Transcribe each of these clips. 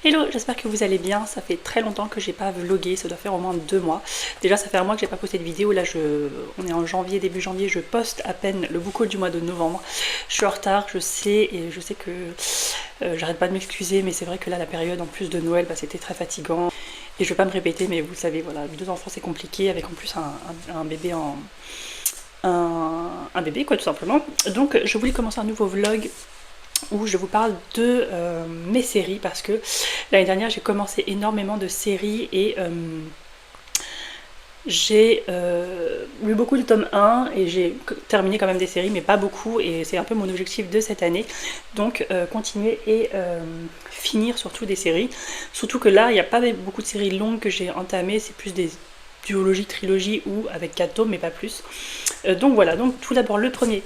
Hello, j'espère que vous allez bien. Ça fait très longtemps que j'ai pas vlogué, ça doit faire au moins 2 mois. Déjà ça fait un mois que j'ai pas posté de vidéo, là on est en janvier, début janvier, je poste à peine le book haul du mois de novembre. Je suis en retard, je sais, et je sais que j'arrête pas de m'excuser, mais c'est vrai que là la période en plus de Noël, c'était très fatigant. Et je vais pas me répéter, mais vous le savez, voilà, 2 enfants c'est compliqué, avec en plus un bébé un bébé quoi tout simplement. Donc je voulais commencer un nouveau vlog où je vous parle de mes séries, parce que l'année dernière j'ai commencé énormément de séries et j'ai lu beaucoup de tome 1 et j'ai terminé quand même des séries, mais pas beaucoup, et c'est un peu mon objectif de cette année, donc continuer et finir surtout des séries, surtout que là il n'y a pas beaucoup de séries longues que j'ai entamées, c'est plus des duologies, trilogies ou avec 4 tomes mais pas plus. Donc voilà, donc tout d'abord le premier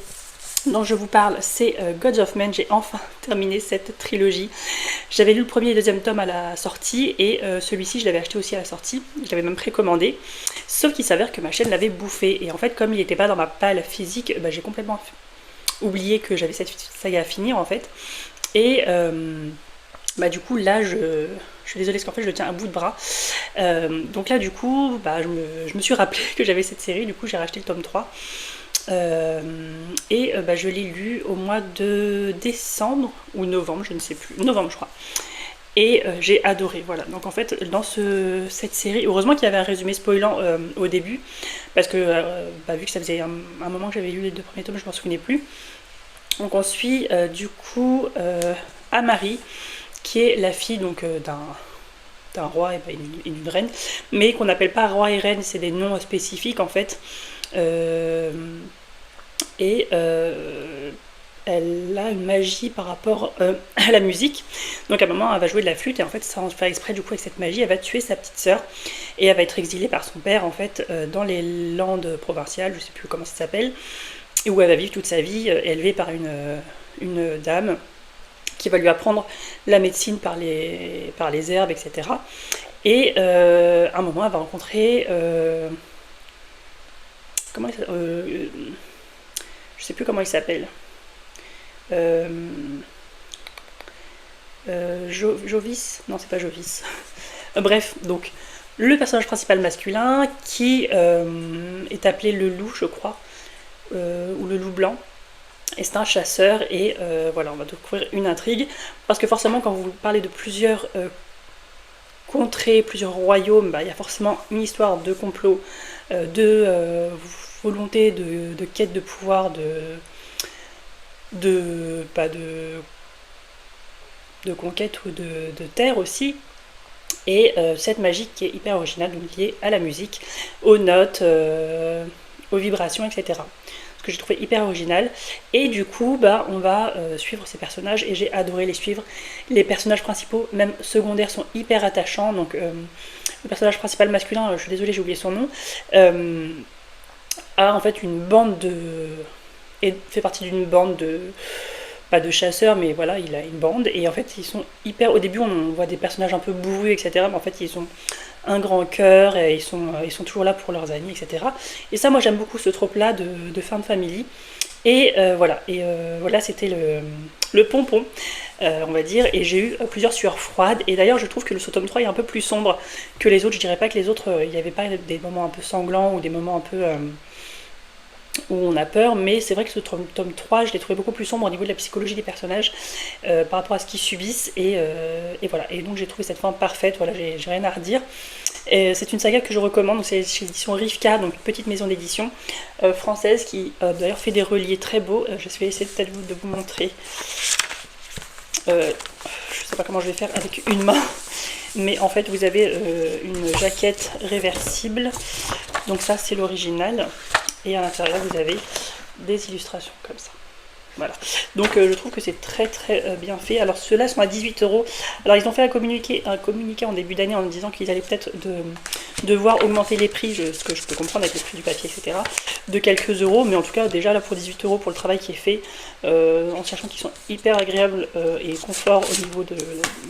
dont je vous parle, c'est Gods of Men. J'ai enfin terminé cette trilogie. J'avais lu le premier et le deuxième tome à la sortie, et celui-ci je l'avais acheté aussi à la sortie, je l'avais même précommandé, sauf qu'il s'avère que ma chaîne l'avait bouffé, et en fait comme il n'était pas dans ma palle physique, j'ai complètement oublié que j'avais cette saga à finir en fait, et du coup là je suis désolée parce qu'en fait je le tiens à bout de bras, donc là du coup je me suis rappelé que j'avais cette série, du coup j'ai racheté le tome 3. Je l'ai lu au mois de décembre ou novembre, je ne sais plus, novembre je crois, et j'ai adoré, voilà. Donc en fait dans cette série, heureusement qu'il y avait un résumé spoilant au début, parce que vu que ça faisait un moment que j'avais lu les 2 premiers tomes, je m'en souvenais plus. Donc on suit du coup Amari, qui est la fille donc d'un roi et d'une reine, mais qu'on n'appelle pas roi et reine, c'est des noms spécifiques en fait. elle a une magie par rapport à la musique. Donc à un moment, elle va jouer de la flûte et en fait, sans faire exprès du coup avec cette magie, elle va tuer sa petite sœur et elle va être exilée par son père en fait dans les Landes provinciales, je sais plus comment ça s'appelle, et où elle va vivre toute sa vie élevée par une dame qui va lui apprendre la médecine par les herbes, etc. Et à un moment, elle va rencontrer comment je sais plus comment il s'appelle. Jovis, non c'est pas Jovis. Bref, donc le personnage principal masculin qui est appelé le loup, je crois, ou le loup blanc. Et c'est un chasseur et voilà, on va découvrir une intrigue parce que forcément quand vous parlez de plusieurs contrées, plusieurs royaumes, il y a forcément une histoire de complot, de volonté de quête de pouvoir, de conquête ou de terre aussi. Et cette magie qui est hyper originale, donc liée à la musique, aux notes, aux vibrations, etc. Que j'ai trouvé hyper original. Et du coup, on va suivre ces personnages et j'ai adoré les suivre. Les personnages principaux, même secondaires, sont hyper attachants. Donc, le personnage principal masculin, je suis désolée, j'ai oublié son nom, a en fait une bande et fait partie d'une bande pas de chasseurs, mais voilà, il a une bande. Et en fait, ils sont hyper. Au début, on voit des personnages un peu bourrus, etc. Mais en fait, ils ont un grand cœur et ils sont toujours là pour leurs amis, etc. Et ça, moi, j'aime beaucoup ce trope-là de fin de famille. Et voilà, c'était le pompon, on va dire. Et j'ai eu plusieurs sueurs froides. Et d'ailleurs, je trouve que ce tome 3 est un peu plus sombre que les autres. Je dirais pas que les autres, il n'y avait pas des moments un peu sanglants ou des moments un peu où on a peur, mais c'est vrai que ce tome 3, je l'ai trouvé beaucoup plus sombre au niveau de la psychologie des personnages par rapport à ce qu'ils subissent, et voilà. Et donc j'ai trouvé cette fin parfaite, voilà, j'ai rien à redire. C'est une saga que je recommande, c'est chez l'édition Rivka, donc une petite maison d'édition française qui d'ailleurs fait des reliés très beaux. Je vais essayer peut-être de vous montrer. Je sais pas comment je vais faire avec une main, mais en fait vous avez une jaquette réversible, donc ça c'est l'original. Et à l'intérieur, vous avez des illustrations comme ça. Voilà. Donc je trouve que c'est très très bien fait. Alors ceux-là sont à 18€. Alors ils ont fait un communiqué en début d'année en disant qu'ils allaient peut-être devoir augmenter les prix, ce que je peux comprendre avec le prix du papier, etc. de quelques euros. Mais en tout cas, déjà là pour 18€ pour le travail qui est fait, en sachant qu'ils sont hyper agréables et confort au niveau de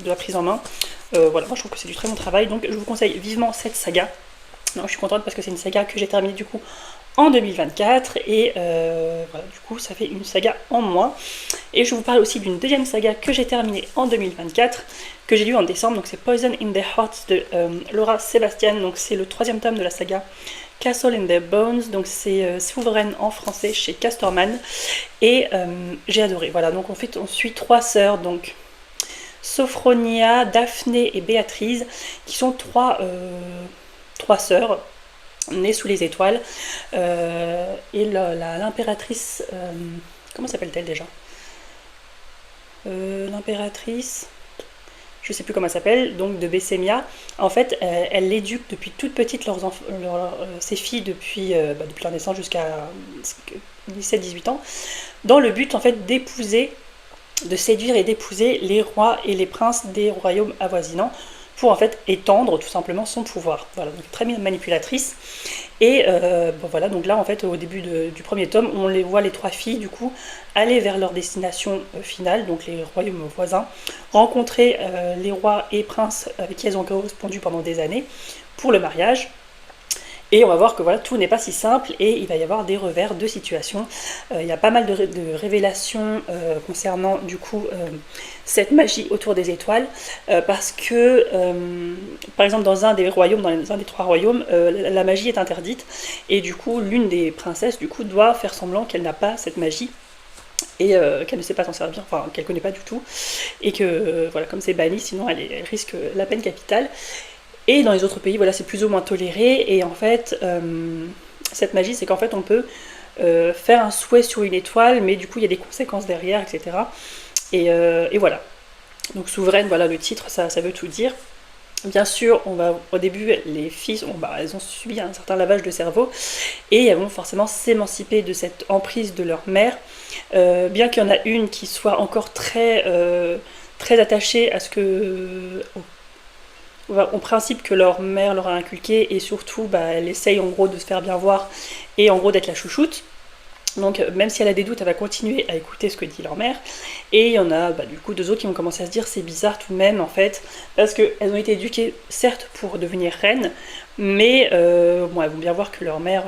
la prise en main. Voilà, moi je trouve que c'est du très bon travail. Donc je vous conseille vivement cette saga. Non, je suis contente parce que c'est une saga que j'ai terminée du coup en 2024 et voilà, du coup ça fait une saga en moins. Et je vous parle aussi d'une deuxième saga que j'ai terminée en 2024, que j'ai lue en décembre, donc c'est Poison in the Heart de Laura Sebastian, donc c'est le 3e tome de la saga Castle in the Bones, donc c'est Souveraine en français chez Casterman, et j'ai adoré. Voilà, donc en fait on suit 3 sœurs, donc Sophronia, Daphné et Béatrice, qui sont 3 sœurs nées sous les étoiles, et l'impératrice, comment s'appelle-t-elle déjà, l'impératrice, je sais plus comment elle s'appelle, donc de Bessémia, en fait elle éduque depuis toute petite ses filles depuis leur naissance jusqu'à 17-18 ans, dans le but en fait de séduire et d'épouser les rois et les princes des royaumes avoisinants, pour en fait étendre tout simplement son pouvoir. Voilà, donc très bien manipulatrice. Et voilà, donc là en fait au début du premier tome, on les voit les 3 filles du coup aller vers leur destination finale, donc les royaumes voisins, rencontrer les rois et princes avec qui elles ont correspondu pendant des années pour le mariage. Et on va voir que voilà, tout n'est pas si simple et il va y avoir des revers de situation. Il y a pas mal de révélations concernant du coup cette magie autour des étoiles, parce que par exemple dans un des royaumes, dans un des 3 royaumes, la magie est interdite et du coup l'une des princesses du coup doit faire semblant qu'elle n'a pas cette magie et qu'elle ne sait pas s'en servir, enfin qu'elle connaît pas du tout, et que voilà, comme c'est banni, sinon elle risque la peine capitale. Et dans les autres pays, voilà, c'est plus ou moins toléré. Et en fait, cette magie, c'est qu'en fait, on peut faire un souhait sur une étoile, mais du coup, il y a des conséquences derrière, etc. Et voilà. Donc, Souveraine, voilà, le titre, ça veut tout dire. Bien sûr, au début, les filles elles ont subi un certain lavage de cerveau et elles vont forcément s'émanciper de cette emprise de leur mère. Bien qu'il y en a une qui soit encore très attachée à au principe que leur mère leur a inculqué, et surtout elle essaye en gros de se faire bien voir et en gros d'être la chouchoute. Donc même si elle a des doutes, elle va continuer à écouter ce que dit leur mère. Et il y en a du coup deux autres qui vont commencer à se dire c'est bizarre tout de même en fait, parce qu'elles ont été éduquées certes pour devenir reines, mais elles vont bien voir que leur mère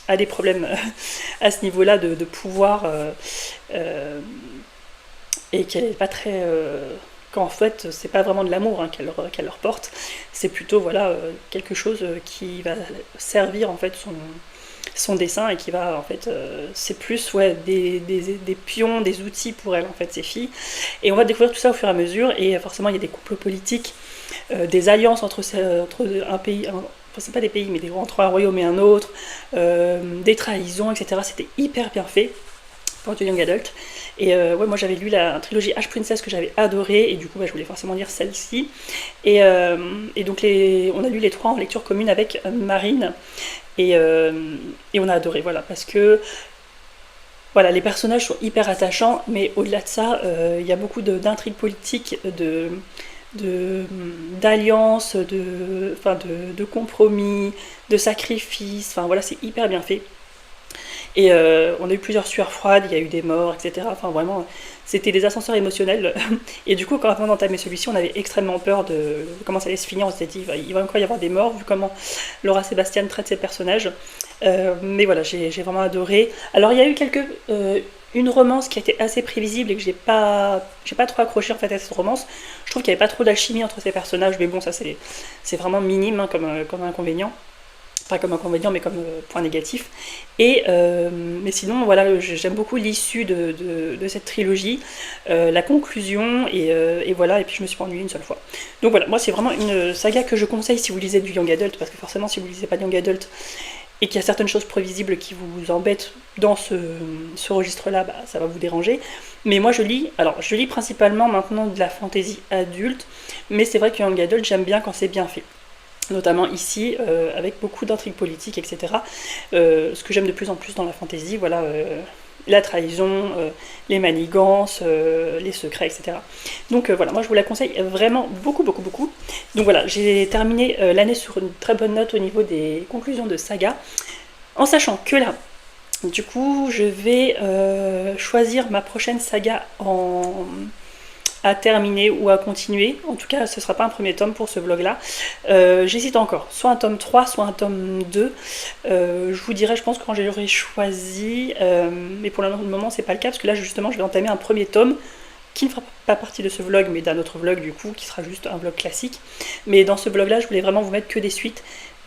a des problèmes à ce niveau-là de pouvoir, et qu'elle n'est pas très... qu'en fait c'est pas vraiment de l'amour qu'elle leur porte, c'est plutôt quelque chose qui va servir en fait son dessin, et qui va en fait c'est plus des pions, des outils pour elle en fait, ces filles. Et on va découvrir tout ça au fur et à mesure, et forcément il y a des couples politiques, des alliances entre un pays, enfin, c'est pas des pays mais entre un royaume et un autre, des trahisons, etc. C'était hyper bien fait pour du young adult. Et moi j'avais lu la trilogie H Princess que j'avais adorée, et du coup je voulais forcément lire celle-ci. Et donc on a lu les trois en lecture commune avec Marine, et on a adoré, parce que les personnages sont hyper attachants, mais au-delà de ça, il y a beaucoup d'intrigues politiques, d'alliances, de compromis, de sacrifices, c'est hyper bien fait. Et on a eu plusieurs sueurs froides, il y a eu des morts, etc. Enfin vraiment, c'était des ascenseurs émotionnels. Et du coup, quand on entamait celui-ci, on avait extrêmement peur de comment ça allait se finir. On s'était dit, il va encore y avoir des morts, vu comment Laura Sébastien traite ses personnages. Mais j'ai vraiment adoré. Alors il y a eu une romance qui a été assez prévisible et que j'ai pas trop accroché en fait à cette romance. Je trouve qu'il n'y avait pas trop d'alchimie entre ces personnages, mais bon, ça c'est vraiment minime comme inconvénient. Pas comme inconvénient, mais comme point négatif. Mais sinon, j'aime beaucoup l'issue de cette trilogie, la conclusion, et puis je me suis pas ennuyée une seule fois. Donc moi c'est vraiment une saga que je conseille si vous lisez du young adult, parce que forcément si vous lisez pas de young adult et qu'il y a certaines choses prévisibles qui vous embêtent dans ce registre-là, ça va vous déranger. Mais moi je lis principalement maintenant de la fantasy adulte, mais c'est vrai que young adult, j'aime bien quand c'est bien fait. Notamment ici, avec beaucoup d'intrigues politiques, etc. Ce que j'aime de plus en plus dans la fantasy, la trahison, les manigances, les secrets, etc. Donc moi je vous la conseille vraiment beaucoup, beaucoup, beaucoup. Donc j'ai terminé l'année sur une très bonne note au niveau des conclusions de saga, en sachant que là, du coup, je vais choisir ma prochaine saga à terminer ou à continuer. En tout cas, ce ne sera pas un premier tome pour ce vlog-là. J'hésite encore, soit un tome 3, soit un tome 2. Je vous dirai, je pense, quand j'aurai choisi. Mais pour le moment, c'est pas le cas, parce que là, justement, je vais entamer un premier tome qui ne fera pas partie de ce vlog, mais d'un autre vlog, du coup, qui sera juste un vlog classique. Mais dans ce vlog-là, je voulais vraiment vous mettre que des suites.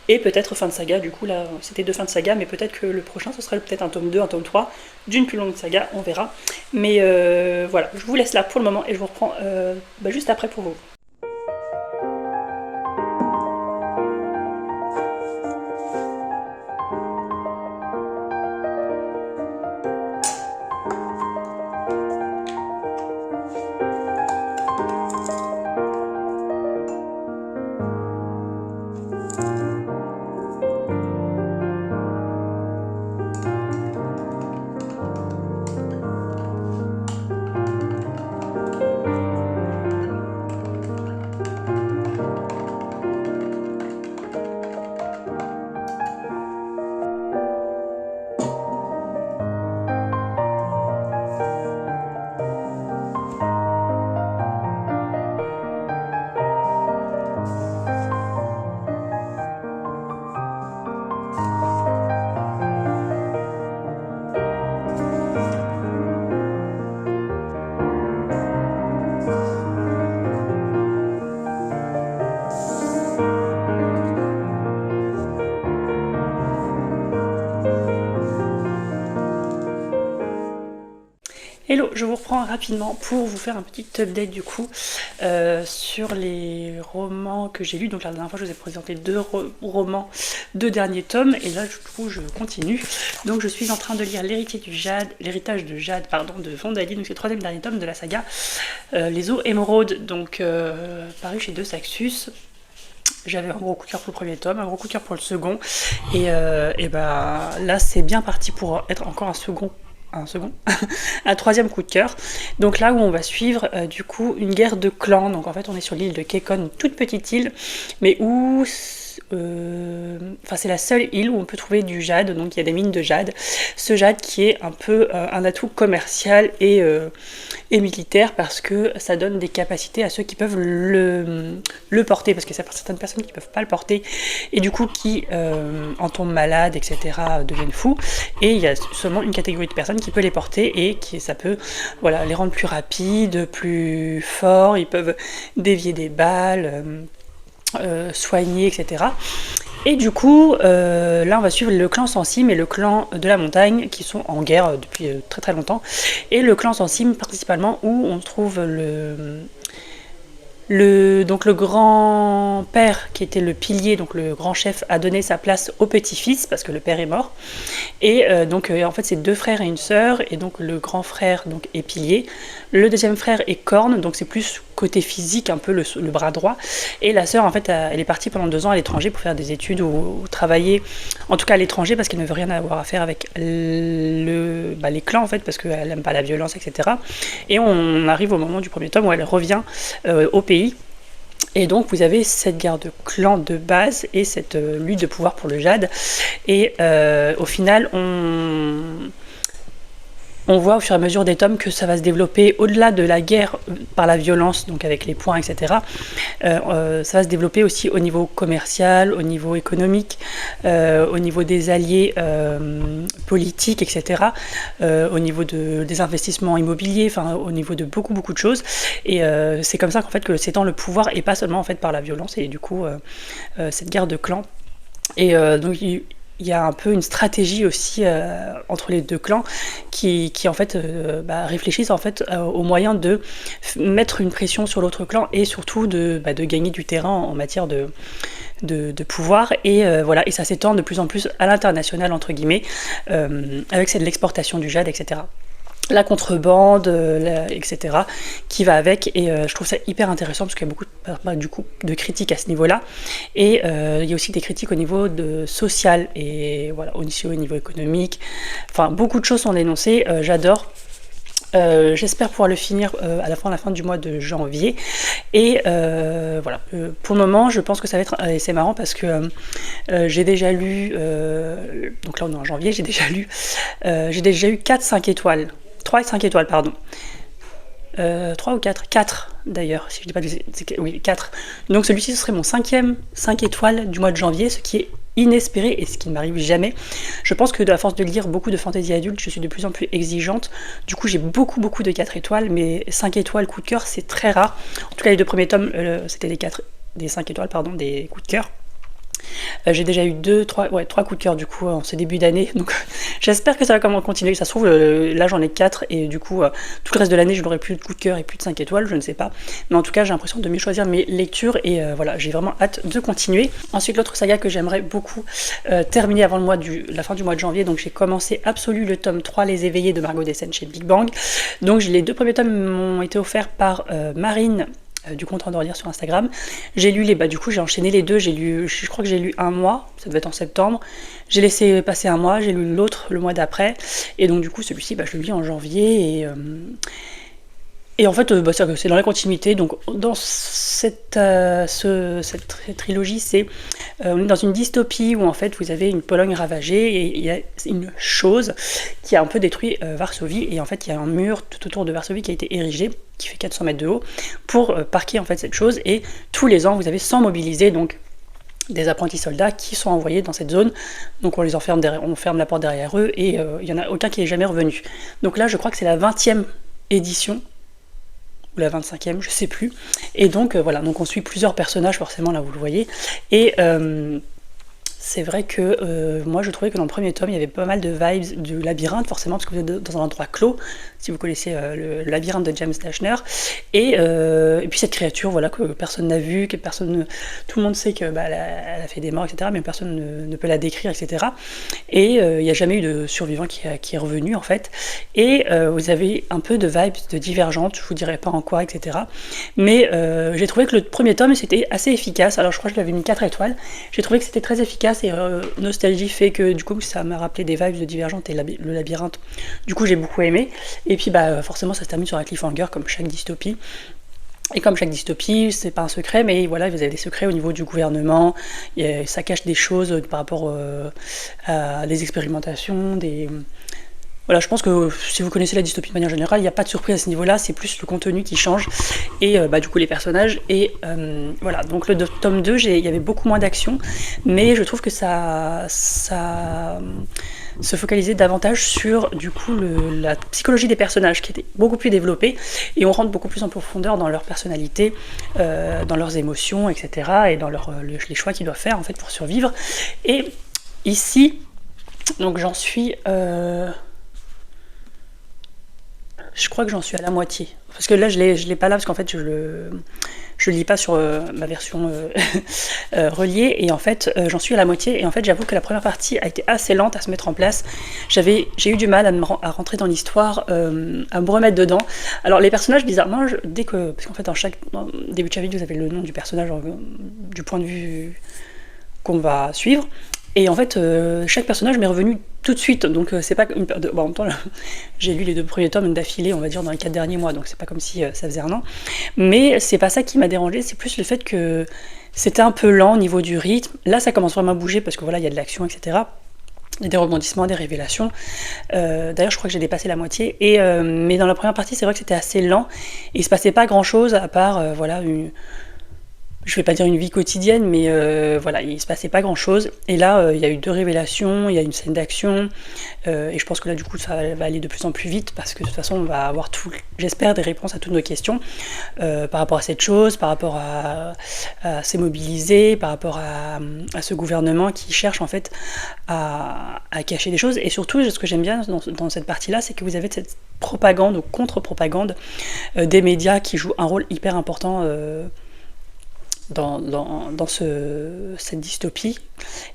Et peut-être fin de saga, du coup là c'était 2 fins de saga, mais peut-être que le prochain ce sera peut-être un tome 2, un tome 3, d'une plus longue saga, on verra. Mais je vous laisse là pour le moment et je vous reprends juste après pour vous. Hello, je vous reprends rapidement pour vous faire un petit update du coup sur les romans que j'ai lus. Donc la dernière fois je vous ai présenté 2 romans, 2 derniers tomes, et là du coup je continue. Donc je suis en train de lire l'héritage de Jade de Vendali, donc c'est le 3e dernier tome de la saga Les Eaux Émeraudes, donc paru chez De Saxus. J'avais un gros coup de cœur pour le premier tome, un gros coup de cœur pour le second, et bah là c'est bien parti pour être encore un troisième coup de cœur. Donc là où on va suivre du coup une guerre de clans. Donc en fait on est sur l'île de Kekon, une toute petite île, mais où c'est la seule île où on peut trouver du jade, donc il y a des mines de jade. Ce jade qui est un peu un atout commercial et militaire, parce que ça donne des capacités à ceux qui peuvent le porter, parce que c'est certaines personnes qui ne peuvent pas le porter et du coup qui en tombent malades, etc., deviennent fous, et il y a seulement une catégorie de personnes qui peut les porter, et ça peut les rendre plus rapides, plus forts, ils peuvent dévier des balles, soigner, etc. Et du coup, là on va suivre le clan Sansim et le clan de la montagne, qui sont en guerre depuis très très longtemps. Et le clan Sansim principalement, où on trouve donc le grand-père, qui était le pilier, donc le grand chef, a donné sa place au petit-fils parce que le père est mort. Et en fait c'est 2 frères et une sœur, et donc le grand frère donc est pilier, le deuxième frère est corne, donc c'est plus côté physique, un peu le bras droit, et la sœur en fait elle est partie pendant 2 ans à l'étranger pour faire des études ou travailler, en tout cas à l'étranger, parce qu'elle ne veut rien avoir à faire avec les clans en fait, parce qu'elle n'aime pas la violence, etc. Et on arrive au moment du premier tome où elle revient au pays. Et donc vous avez cette guerre de clans de base et cette lutte de pouvoir pour le jade. Et au final, on voit au fur et à mesure des tomes que ça va se développer au-delà de la guerre par la violence, donc avec les poings, etc. Ça va se développer aussi au niveau commercial, au niveau économique, au niveau des alliés politiques, etc. Au niveau des investissements immobiliers, enfin au niveau de beaucoup de choses. Et c'est comme ça qu'en fait que s'étend le pouvoir, et pas seulement en fait par la violence. Et du coup cette guerre de clans. Et donc il y a un peu une stratégie aussi entre les 2 clans qui en fait réfléchissent en fait au moyen de mettre une pression sur l'autre clan, et surtout de gagner du terrain en matière de pouvoir, et et ça s'étend de plus en plus à l'international, entre guillemets, avec l'exportation du jade, etc. La contrebande, etc., qui va avec, et je trouve ça hyper intéressant parce qu'il y a beaucoup de critiques à ce niveau-là, et il y a aussi des critiques au niveau social, et aussi au niveau économique, enfin beaucoup de choses sont dénoncées, j'adore. J'espère pouvoir le finir à la fin du mois de janvier, et pour le moment je pense que ça va être c'est marrant parce que j'ai déjà lu donc là on est en janvier, j'ai déjà eu 4-5 étoiles, 3 et 5 étoiles, pardon. 3 ou 4 d'ailleurs, si je dis pas oui, 4. Donc celui-ci, ce serait mon 5e 5 étoiles du mois de janvier, ce qui est inespéré et ce qui ne m'arrive jamais. Je pense que à force de lire beaucoup de fantasy adulte, je suis de plus en plus exigeante. Du coup, j'ai beaucoup de 4 étoiles, mais 5 étoiles coup de cœur, c'est très rare. En tout cas, les 2 premiers tomes, c'était des 5 étoiles, des coups de cœur. J'ai déjà eu 3 coups de cœur du coup en ce début d'année, donc j'espère que ça va continuer. Ça se trouve là j'en ai 4, et du coup tout le reste de l'année je n'aurai plus de coups de cœur et plus de 5 étoiles, je ne sais pas, mais en tout cas j'ai l'impression de mieux choisir mes lectures, et j'ai vraiment hâte de continuer. Ensuite, l'autre saga que j'aimerais beaucoup terminer avant la fin du mois de janvier, donc j'ai commencé Absolu, le tome 3, Les Éveillés de Margot Dessen chez Big Bang. Donc les 2 premiers tomes m'ont été offerts par Marine du compte Endordir sur Instagram. J'ai lu du coup j'ai enchaîné les 2, je crois que j'ai lu un mois, ça devait être en septembre, j'ai laissé passer un mois, j'ai lu l'autre le mois d'après, et donc du coup celui-ci je le lis en janvier, et en fait c'est dans la continuité. Donc dans cette trilogie, on est dans une dystopie où en fait vous avez une Pologne ravagée, et il y a une chose qui a un peu détruit Varsovie, et en fait il y a un mur tout autour de Varsovie qui a été érigé, qui fait 400 mètres de haut, pour parquer en fait cette chose, et tous les ans vous avez 100 mobilisés, donc des apprentis soldats qui sont envoyés dans cette zone. Donc on les enferme on ferme la porte derrière eux, et il n'y en a aucun qui est jamais revenu. Donc là je crois que c'est la 20e édition, ou la 25e, je sais plus. Et donc donc on suit plusieurs personnages, forcément là vous le voyez, et c'est vrai que moi je trouvais que dans le premier tome il y avait pas mal de vibes du labyrinthe, forcément parce que vous êtes dans un endroit clos, si vous connaissez le labyrinthe de James Dashner, et puis cette créature voilà que personne n'a vue, que personne, tout le monde sait que bah, elle a fait des morts, etc., mais personne ne peut la décrire, etc. Et il n'y a jamais eu de survivant qui est revenu en fait. Et vous avez un peu de vibes de divergentes, je vous dirais pas en quoi, etc. Mais j'ai trouvé que le premier tome c'était assez efficace. Alors je crois que je l'avais mis 4 étoiles. J'ai trouvé que c'était très efficace et nostalgie fait que du coup ça m'a rappelé des vibes de divergentes et le labyrinthe. Du coup j'ai beaucoup aimé. Et puis bah forcément ça se termine sur un cliffhanger comme chaque dystopie. Et comme chaque dystopie, c'est pas un secret, mais voilà, vous avez des secrets au niveau du gouvernement, ça cache des choses par rapport à des expérimentations, des... Voilà, je pense que si vous connaissez la dystopie de manière générale, il n'y a pas de surprise à ce niveau-là, c'est plus le contenu qui change, et bah, du coup les personnages, et voilà. Donc le tome 2, il y avait beaucoup moins d'action, mais je trouve que ça se focaliser davantage sur du coup la psychologie des personnages qui était beaucoup plus développée et on rentre beaucoup plus en profondeur dans leur personnalité, dans leurs émotions, etc. et dans les choix qu'ils doivent faire en fait pour survivre. Et ici, donc j'en suis, je crois que j'en suis à la moitié parce que là je l'ai pas là parce qu'en fait je lis pas sur ma version reliée et en fait j'en suis à la moitié et en fait j'avoue que la première partie a été assez lente à se mettre en place. J'ai eu du mal à rentrer dans l'histoire, à me remettre dedans. Alors les personnages bizarrement dès que parce qu'en fait dans début de chapitre vous avez le nom du personnage du point de vue qu'on va suivre. Et en fait, chaque personnage m'est revenu tout de suite, donc c'est pas une période. Bon, en même temps, j'ai lu les 2 premiers tomes d'affilée, on va dire, dans les 4 derniers mois, donc c'est pas comme si ça faisait un an. Mais c'est pas ça qui m'a dérangé, c'est plus le fait que c'était un peu lent au niveau du rythme. Là, ça commence vraiment à bouger parce que voilà, il y a de l'action, etc. Il y a des rebondissements, des révélations. D'ailleurs, je crois que j'ai dépassé la moitié. Mais dans la première partie, c'est vrai que c'était assez lent. Et il se passait pas grand-chose à part, voilà, je vais pas dire une vie quotidienne, mais voilà, il se passait pas grand chose. Et là, il y a eu 2 révélations, il y a une scène d'action, et je pense que là, du coup, ça va aller de plus en plus vite parce que de toute façon, on va avoir j'espère, des réponses à toutes nos questions par rapport à cette chose, par rapport à se mobiliser, par rapport à ce gouvernement qui cherche en fait à cacher des choses. Et surtout, ce que j'aime bien dans cette partie-là, c'est que vous avez cette propagande ou contre-propagande des médias qui jouent un rôle hyper important. Dans cette dystopie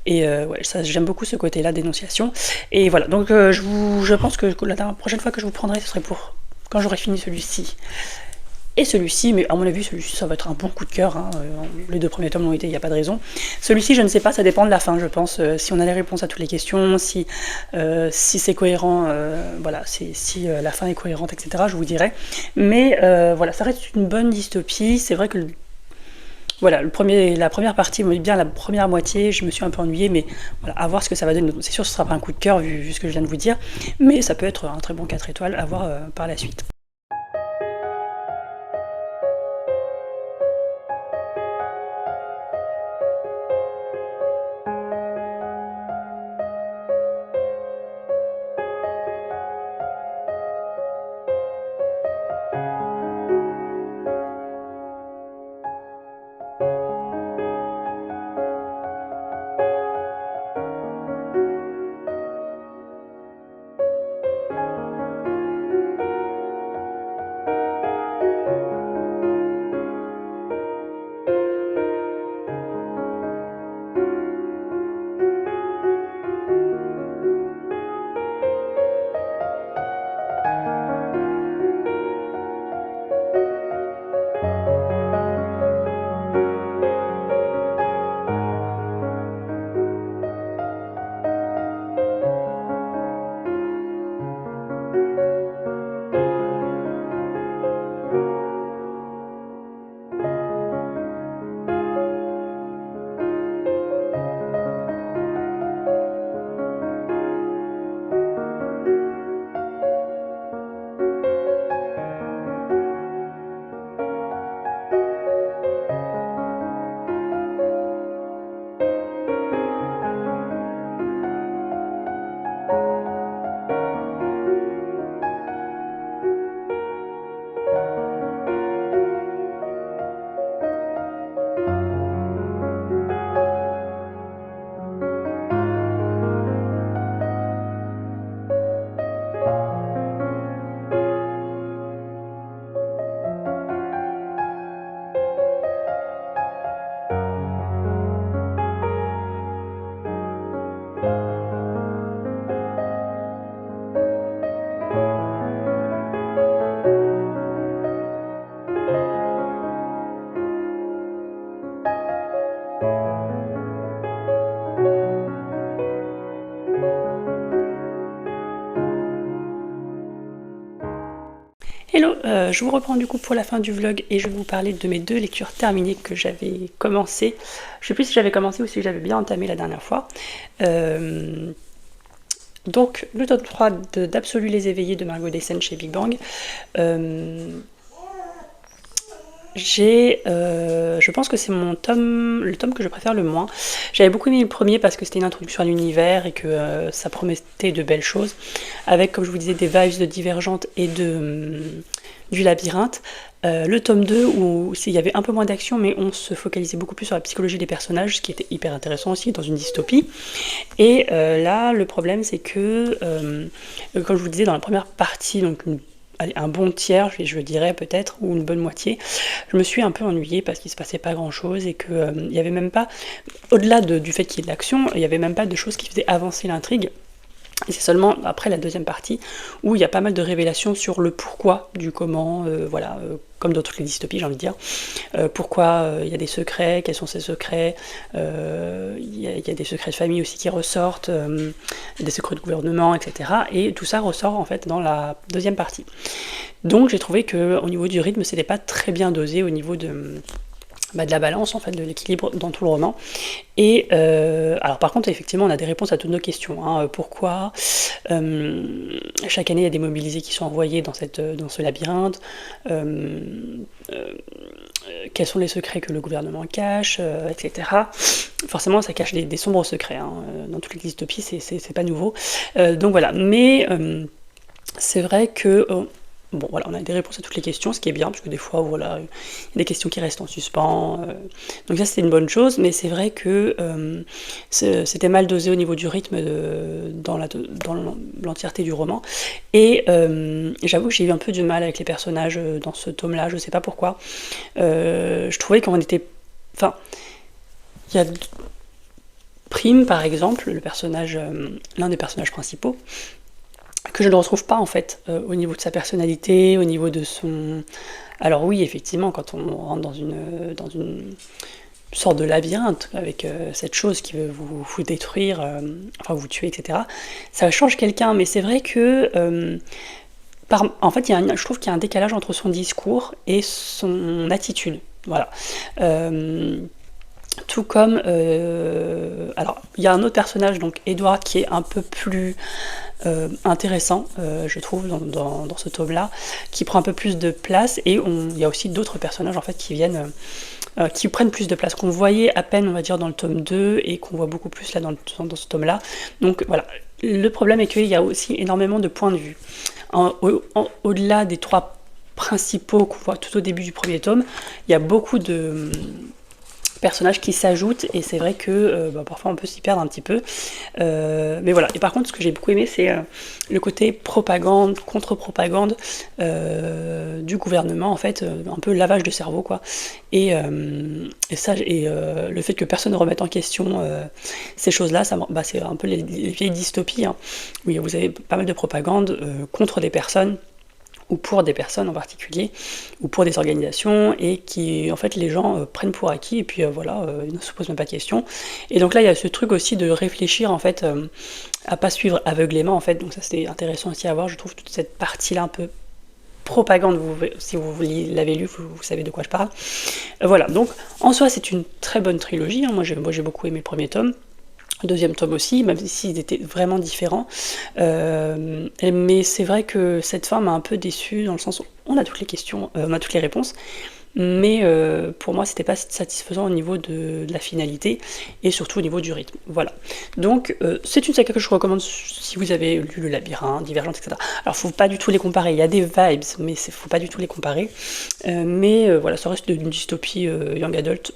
et ouais, ça, j'aime beaucoup ce côté-là d'énonciation et voilà donc je pense que la prochaine fois que je vous prendrai ce serait pour quand j'aurai fini celui-ci et celui-ci, mais à mon avis celui-ci ça va être un bon coup de cœur hein. Les 2 premiers tomes l'ont été, il n'y a pas de raison. Celui-ci je ne sais pas, ça dépend de la fin je pense, si on a les réponses à toutes les questions, si c'est cohérent, voilà, si la fin est cohérente, etc. je vous dirai, mais voilà, ça reste une bonne dystopie. C'est vrai que voilà, la première partie, bien la première moitié, je me suis un peu ennuyée, mais voilà, à voir ce que ça va donner. C'est sûr, ce sera pas un coup de cœur vu ce que je viens de vous dire, mais ça peut être un très bon 4 étoiles à voir par la suite. Hello, je vous reprends du coup pour la fin du vlog et je vais vous parler de mes 2 lectures terminées que j'avais commencé. Je sais plus si j'avais commencé ou si j'avais bien entamé la dernière fois. Donc le tome 3 d'Absolu les éveillés de Margot Dessen chez Big Bang. Je pense que c'est le tome que je préfère le moins. J'avais beaucoup aimé le premier parce que c'était une introduction à l'univers et que ça promettait de belles choses, avec, comme je vous disais, des vibes de Divergente et du Labyrinthe. Le tome 2, où il y avait un peu moins d'action, mais on se focalisait beaucoup plus sur la psychologie des personnages, ce qui était hyper intéressant aussi, dans une dystopie. Et là, le problème, c'est que, comme je vous disais, dans la première partie, donc un bon tiers, je dirais peut-être, ou une bonne moitié, je me suis un peu ennuyée parce qu'il se passait pas grand chose et que il y avait même pas, au-delà du fait qu'il y ait de l'action, il y avait même pas de choses qui faisaient avancer l'intrigue. Et c'est seulement après la deuxième partie où il y a pas mal de révélations sur le pourquoi du comment, voilà, comme dans toutes les dystopies, j'ai envie de dire. Pourquoi il y a des secrets, quels sont ces secrets, il y a des secrets de famille aussi qui ressortent, des secrets de gouvernement, etc. Et tout ça ressort en fait dans la deuxième partie. Donc j'ai trouvé qu'au niveau du rythme, c'était pas très bien dosé au niveau de la balance, en fait, de l'équilibre dans tout le roman. Et alors par contre, effectivement, on a des réponses à toutes nos questions. Hein. Pourquoi chaque année, il y a des mobilisés qui sont envoyés dans ce labyrinthe, quels sont les secrets que le gouvernement cache, etc. Forcément, ça cache des sombres secrets. Hein. Dans toutes les dystopies, c'est pas nouveau. Donc voilà, mais c'est vrai que... bon, voilà, on a des réponses à toutes les questions, ce qui est bien, parce que des fois, voilà, il y a des questions qui restent en suspens. Donc ça, c'était une bonne chose, mais c'est vrai que c'était mal dosé au niveau du rythme dans l'entièreté du roman. Et j'avoue que j'ai eu un peu du mal avec les personnages dans ce tome-là, je sais pas pourquoi. Je trouvais qu'on était... Enfin, il y a Prime, par exemple, l'un des personnages principaux, que je ne retrouve pas en fait au niveau de sa personnalité, au niveau de son... Alors oui, effectivement, quand on rentre dans une sorte de labyrinthe avec cette chose qui veut vous détruire, enfin vous tuer, etc., ça change quelqu'un, mais c'est vrai que... en fait, je trouve qu'il y a un décalage entre son discours et son attitude. Voilà. Tout comme... alors, il y a un autre personnage, donc Edward, qui est un peu plus... intéressant, je trouve, dans ce tome-là, qui prend un peu plus de place, et il y a aussi d'autres personnages en fait qui viennent, qui prennent plus de place, qu'on voyait à peine, on va dire, dans le tome 2, et qu'on voit beaucoup plus là dans ce tome-là. Donc voilà, le problème est qu'il y a aussi énormément de points de vue. Au-delà des 3 principaux qu'on voit tout au début du premier tome, il y a beaucoup de... personnages qui s'ajoutent, et c'est vrai que parfois on peut s'y perdre un petit peu, mais voilà. Et par contre, ce que j'ai beaucoup aimé, c'est le côté propagande, contre-propagande du gouvernement, en fait, un peu lavage de cerveau, quoi, et le fait que personne ne remette en question ces choses-là, c'est un peu les vieilles dystopies, hein, où vous avez pas mal de propagande contre des personnes, ou pour des personnes en particulier, ou pour des organisations, et qui, en fait, les gens prennent pour acquis, et puis voilà, ils ne se posent même pas de questions. Et donc là, il y a ce truc aussi de réfléchir, en fait, à pas suivre aveuglément, en fait, donc ça c'est intéressant aussi à voir, je trouve, toute cette partie-là un peu propagande, si vous l'avez lu, vous savez de quoi je parle. Voilà, donc en soi, c'est une très bonne trilogie, hein. Moi j'ai beaucoup aimé le premier tome, deuxième tome aussi, même s'ils étaient vraiment différents. Mais c'est vrai que cette fin m'a un peu déçue, dans le sens où on a toutes les questions, on a toutes les réponses, mais pour moi c'était pas satisfaisant au niveau de la finalité, et surtout au niveau du rythme. Voilà. Donc c'est une saga que je recommande si vous avez lu Le Labyrinthe, Divergente, etc. Alors faut pas du tout les comparer, il y a des vibes, mais faut pas du tout les comparer. Mais voilà, ça reste une dystopie young adult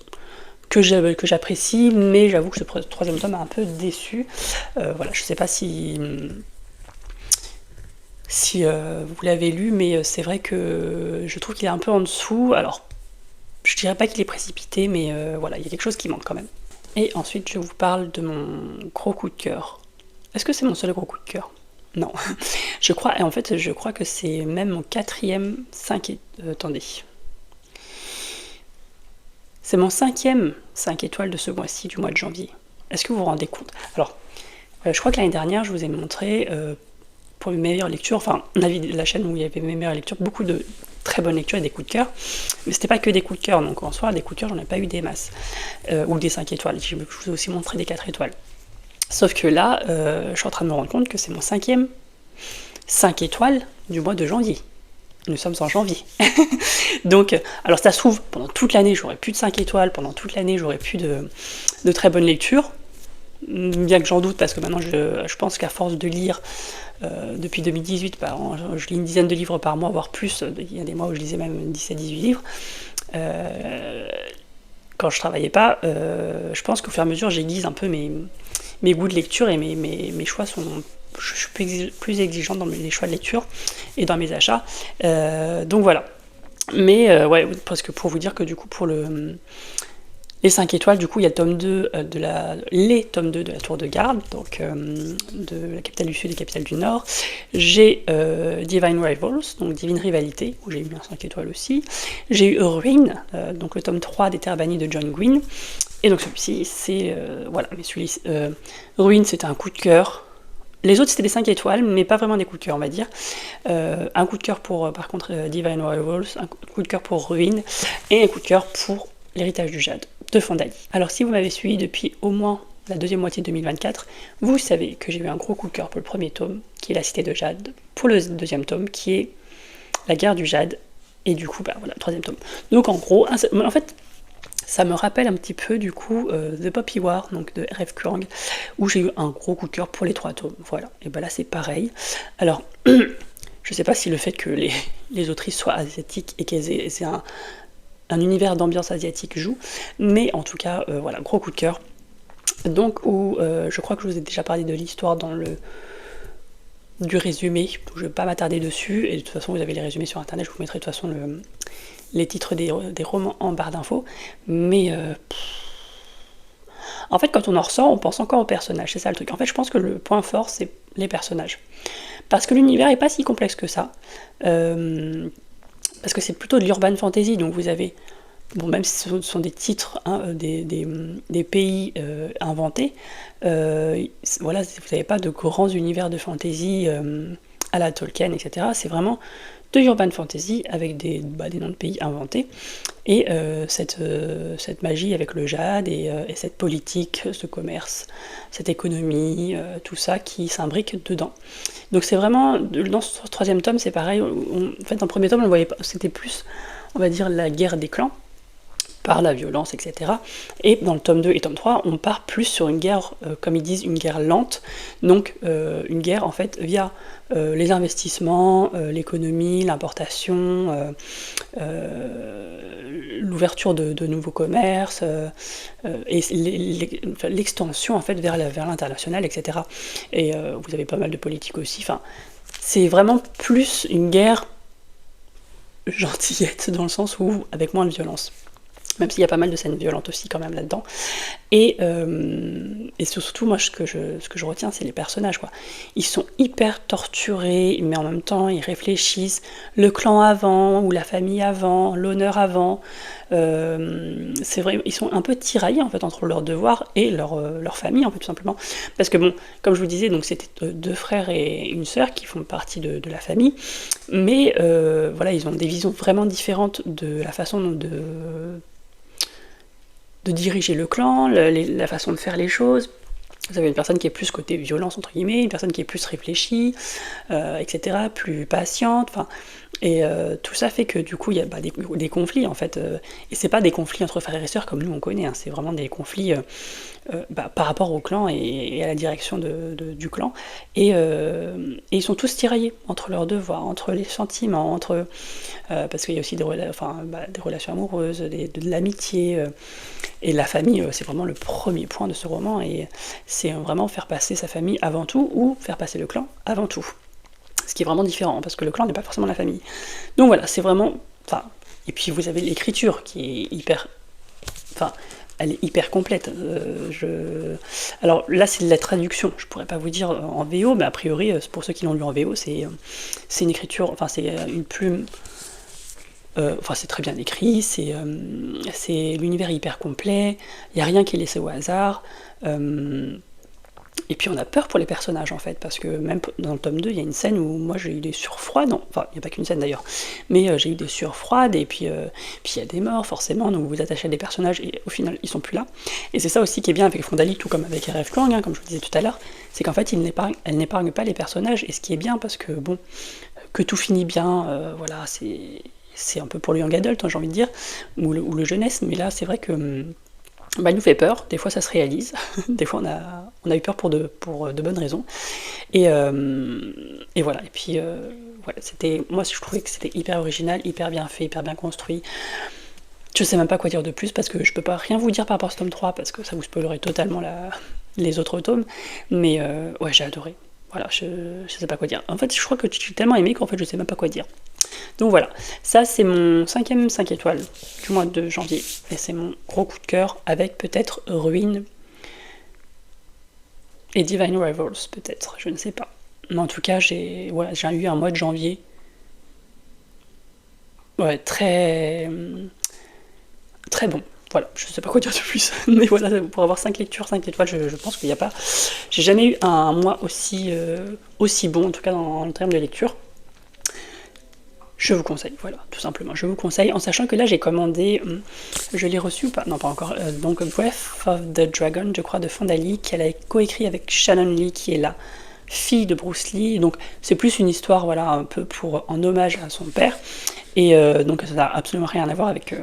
que j'apprécie, mais j'avoue que ce troisième tome m'a un peu déçu. Voilà, je sais pas si vous l'avez lu, mais c'est vrai que je trouve qu'il est un peu en dessous. Alors, je dirais pas qu'il est précipité, mais voilà, il y a quelque chose qui manque quand même. Et ensuite, je vous parle de mon gros coup de cœur. Est-ce que c'est mon seul gros coup de cœur? Non. Je crois que c'est même mon 4e 5 attendez. C'est mon 5e 5 étoiles de ce mois-ci, du mois de janvier. Est-ce que vous vous rendez compte? Alors, je crois que l'année dernière, je vous ai montré pour mes meilleures lectures, enfin la chaîne où il y avait mes meilleures lectures, beaucoup de très bonnes lectures et des coups de cœur, mais c'était pas que des coups de cœur, donc en soi des coups de cœur j'en ai pas eu des masses, ou des 5 étoiles, je vous ai aussi montré des 4 étoiles. Sauf que là, je suis en train de me rendre compte que c'est mon 5e 5 étoiles du mois de janvier. Nous sommes en janvier. Donc, alors ça se trouve, pendant toute l'année, j'aurais plus de 5 étoiles, pendant toute l'année, j'aurais plus de très bonnes lectures, bien que j'en doute, parce que maintenant, je pense qu'à force de lire, depuis 2018, je lis une dizaine de livres par mois, voire plus, il y a des mois où je lisais même 17-18 livres, quand je travaillais pas, je pense qu'au fur et à mesure, j'aiguise un peu mes goûts de lecture et mes choix sont... Je suis plus exigeante dans les choix de lecture et dans mes achats. Donc voilà. Mais ouais, parce que pour vous dire que du coup, pour les 5 étoiles, du coup, il y a le tome 2 les tomes 2 de la Tour de Garde, donc de la capitale du Sud et capitale du Nord. J'ai Divine Rivals, donc Divine Rivalité, où j'ai eu un 5 étoiles aussi. J'ai eu Ruin, donc le tome 3 des Terres bannies de John Gwynne. Et donc celui-ci, c'est... voilà, mais celui-ci... Ruin, c'était un coup de cœur. Les autres, c'était des 5 étoiles, mais pas vraiment des coups de cœur, on va dire. Un coup de cœur pour, par contre, Divine Rivals, un coup de cœur pour Ruin, et un coup de cœur pour L'Héritage du Jade, de Fandali. Alors, si vous m'avez suivi depuis au moins la deuxième moitié de 2024, vous savez que j'ai eu un gros coup de cœur pour le premier tome, qui est La Cité de Jade, pour le deuxième tome, qui est La Guerre du Jade, et du coup, voilà, le troisième tome. Donc, en gros, en fait... Ça me rappelle un petit peu du coup The Poppy War, donc de R.F. Kuang, où j'ai eu un gros coup de cœur pour les 3 tomes. Voilà, et ben là c'est pareil. Alors, je sais pas si le fait que les autrices soient asiatiques et qu'elles aient un univers d'ambiance asiatique joue, mais en tout cas, voilà, gros coup de cœur. Donc, je crois que je vous ai déjà parlé de l'histoire dans du résumé, donc je ne vais pas m'attarder dessus, et de toute façon vous avez les résumés sur internet, je vous mettrai de toute façon les titres des romans en barre d'infos, mais en fait quand on en ressort, on pense encore aux personnages, c'est ça le truc. En fait je pense que le point fort c'est les personnages, parce que l'univers est pas si complexe que ça, parce que c'est plutôt de l'urban fantasy, donc vous avez, bon, même si ce sont des titres, hein, des pays inventés, voilà, vous n'avez pas de grands univers de fantasy à la Tolkien, etc. C'est vraiment de l'urban fantasy avec des noms de pays inventés, et cette magie avec le jade et cette politique, ce commerce, cette économie, tout ça qui s'imbrique dedans. Donc c'est vraiment, dans ce troisième tome, c'est pareil, en fait dans le premier tome on ne voyait pas, c'était plus, on va dire, la guerre des clans, par la violence, etc. Et dans le tome 2 et tome 3, on part plus sur une guerre, comme ils disent, une guerre lente, donc une guerre en fait via les investissements, l'économie, l'importation, l'ouverture de nouveaux commerces, et l'extension en fait vers l'international, etc. Et vous avez pas mal de politique aussi, enfin, c'est vraiment plus une guerre gentillette, dans le sens où avec moins de violence. Même s'il y a pas mal de scènes violentes aussi quand même là-dedans. Et surtout, moi, ce que je retiens, c'est les personnages, quoi. Ils sont hyper torturés, mais en même temps, ils réfléchissent. Le clan avant, ou la famille avant, l'honneur avant. C'est vrai, ils sont un peu tiraillés, en fait, entre leurs devoirs et leur famille, en fait, tout simplement. Parce que, bon, comme je vous disais, donc c'était 2 frères et une sœur qui font partie de la famille. Mais, voilà, ils ont des visions vraiment différentes de la façon de diriger le clan, la façon de faire les choses. Vous avez une personne qui est plus côté violence, entre guillemets, une personne qui est plus réfléchie, etc., plus patiente, enfin, et tout ça fait que du coup il y a des conflits en fait, et c'est pas des conflits entre frères et sœurs comme nous on connaît, hein, c'est vraiment des conflits par rapport au clan et à la direction du clan, et ils sont tous tiraillés entre leurs devoirs, entre les sentiments, parce qu'il y a aussi des relations amoureuses, de l'amitié, et la famille, c'est vraiment le premier point de ce roman, et c'est vraiment faire passer sa famille avant tout, ou faire passer le clan avant tout. Ce qui est vraiment différent, parce que le clan n'est pas forcément la famille. Donc voilà, c'est vraiment... Enfin, et puis vous avez l'écriture qui est hyper... Enfin, elle est hyper complète. Alors là, c'est de la traduction, je pourrais pas vous dire en VO, mais a priori, pour ceux qui l'ont lu en VO, c'est une écriture... Enfin, c'est une plume... Enfin, c'est très bien écrit, c'est l'univers hyper complet, il n'y a rien qui est laissé au hasard. Et puis on a peur pour les personnages en fait, parce que même dans le tome 2, il y a une scène où moi j'ai eu des sueurs froides, enfin il n'y a pas qu'une scène d'ailleurs, mais j'ai eu des sueurs froides, et puis il y a des morts forcément, donc vous vous attachez à des personnages et au final ils sont plus là. Et c'est ça aussi qui est bien avec Fondali, tout comme avec R.F. Kuang, hein, comme je vous disais tout à l'heure, c'est qu'en fait elle n'épargne pas les personnages, et ce qui est bien, parce que bon, que tout finit bien, voilà, c'est un peu pour le young adult, hein, j'ai envie de dire, ou le jeunesse, mais là c'est vrai que bah, il nous fait peur, des fois ça se réalise, des fois on a eu peur pour de bonnes raisons, et voilà, et puis voilà, moi je trouvais que c'était hyper original, hyper bien fait, hyper bien construit. Je sais même pas quoi dire de plus, parce que je peux pas rien vous dire par rapport à ce tome 3, parce que ça vous spoilerait totalement les autres tomes, mais ouais, j'ai adoré. Voilà, je sais pas quoi dire. En fait, je crois que j'ai tellement aimé qu'en fait je sais même pas quoi dire. Donc voilà, ça c'est mon 5e 5 étoiles du mois de janvier, et c'est mon gros coup de cœur, avec peut-être Ruine et Divine Rivals, peut-être, je ne sais pas. Mais en tout cas, j'ai eu un mois de janvier, ouais, très bon. Voilà, je sais pas quoi dire de plus, mais voilà, pour avoir 5 lectures, 5 étoiles, je pense qu'il n'y a pas... J'ai jamais eu un mois aussi bon, en tout cas en termes de lecture. Je vous conseille, voilà, tout simplement, je vous conseille, en sachant que là j'ai commandé, je l'ai reçu ou pas, non pas encore, donc Breath of the Dragon, je crois, de Fondali, qu'elle a coécrit avec Shannon Lee, qui est la fille de Bruce Lee, donc c'est plus une histoire, voilà, un peu en hommage à son père, et donc ça n'a absolument rien à voir avec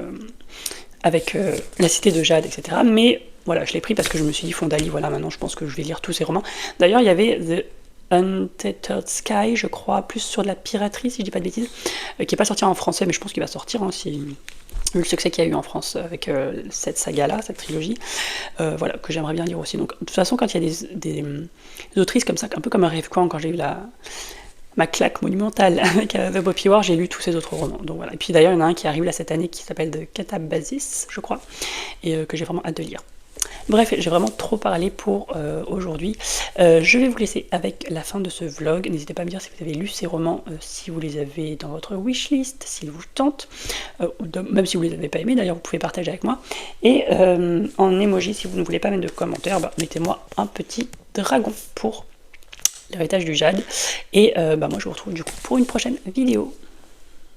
La Cité de Jade, etc., mais voilà, je l'ai pris parce que je me suis dit, Fondali, voilà, maintenant je pense que je vais lire tous ses romans. D'ailleurs, il y avait The Untethered Sky, je crois, plus sur de la piraterie, si je dis pas de bêtises, qui n'est pas sorti en français, mais je pense qu'il va sortir, hein, vu le succès qu'il y a eu en France avec cette saga-là, cette trilogie, voilà, que j'aimerais bien lire aussi. Donc, de toute façon, quand il y a des autrices comme ça, un peu comme R.F. Kuang, quand j'ai eu ma claque monumentale avec The Poppy War, j'ai lu tous ces autres romans. Donc voilà. Et puis d'ailleurs, il y en a un qui arrive là cette année qui s'appelle The Catabasis, je crois, et que j'ai vraiment hâte de lire. Bref, j'ai vraiment trop parlé pour aujourd'hui. Je vais vous laisser avec la fin de ce vlog. N'hésitez pas à me dire si vous avez lu ces romans, si vous les avez dans votre wishlist, s'ils vous tentent, même si vous les avez pas aimés, d'ailleurs vous pouvez partager avec moi. Et en emoji, si vous ne voulez pas mettre de commentaires, mettez-moi un petit dragon pour l'héritage du Jade. Et moi je vous retrouve du coup pour une prochaine vidéo.